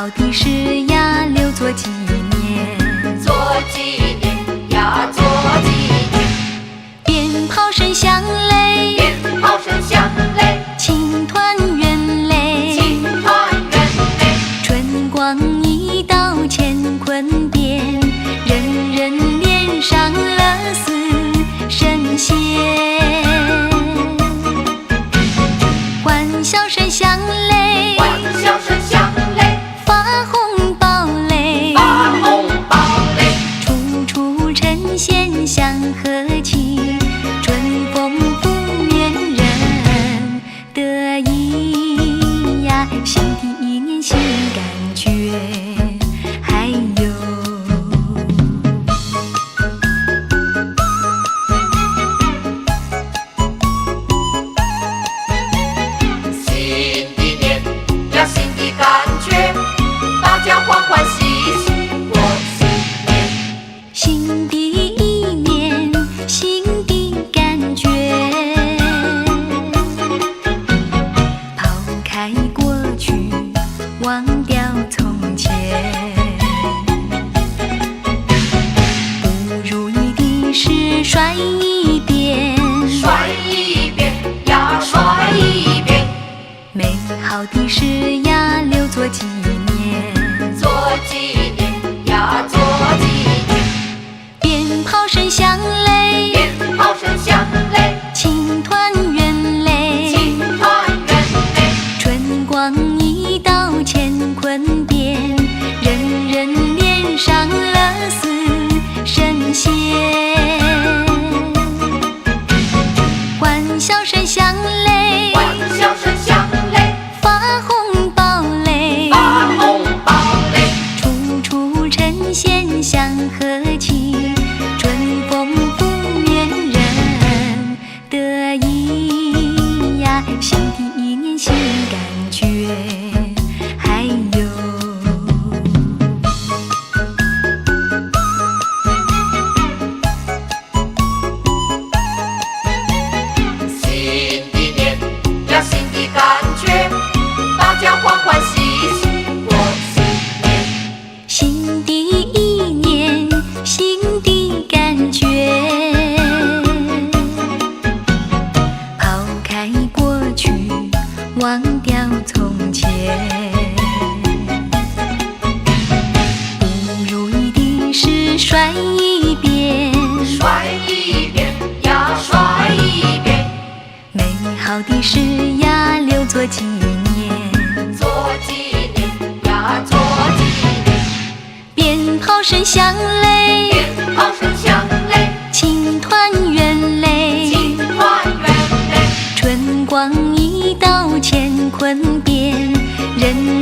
好的事呀，留作纪念。做纪念呀，做纪念。鞭炮声响嘞，鞭炮声响嘞，庆团圆嘞，庆团圆嘞。春光一道乾坤变，人人脸上乐似神仙。欢笑声响嘞，欢笑声响嘞，发红包嘞，发红包嘞。处处呈现祥和气，春风拂面人得意呀，新的一年新感觉。还有新的年呀，新的感觉，大家欢欢喜喜过新年。新的一年新的感觉，抛开过去，忘掉从前，不如意的事甩一边，甩一遍呀，甩一遍。美好的事呀，留作纪念。做纪念呀，做纪念。鞭炮声响嘞，鞭炮声响嘞，庆团圆嘞，庆团圆嘞。春光一道乾坤变，人人脸上乐似神仙。欢笑声响嘞，欢笑声响嘞，发红包嘞，发红包嘞。处处呈现祥和气，春风拂面人得意呀，新的一年新感觉。还有新的年呀，新的感觉，大家欢欢喜喜过新年。新的一年新的感觉，抛开过去，忘掉从前，不如意的事甩一边，甩一遍呀，甩一遍。美好的事呀，留作纪念。做纪念呀，做纪念。鞭炮声响嘞，鞭炮声响嘞，庆团圆嘞，庆团圆嘞。春光一道乾坤变，人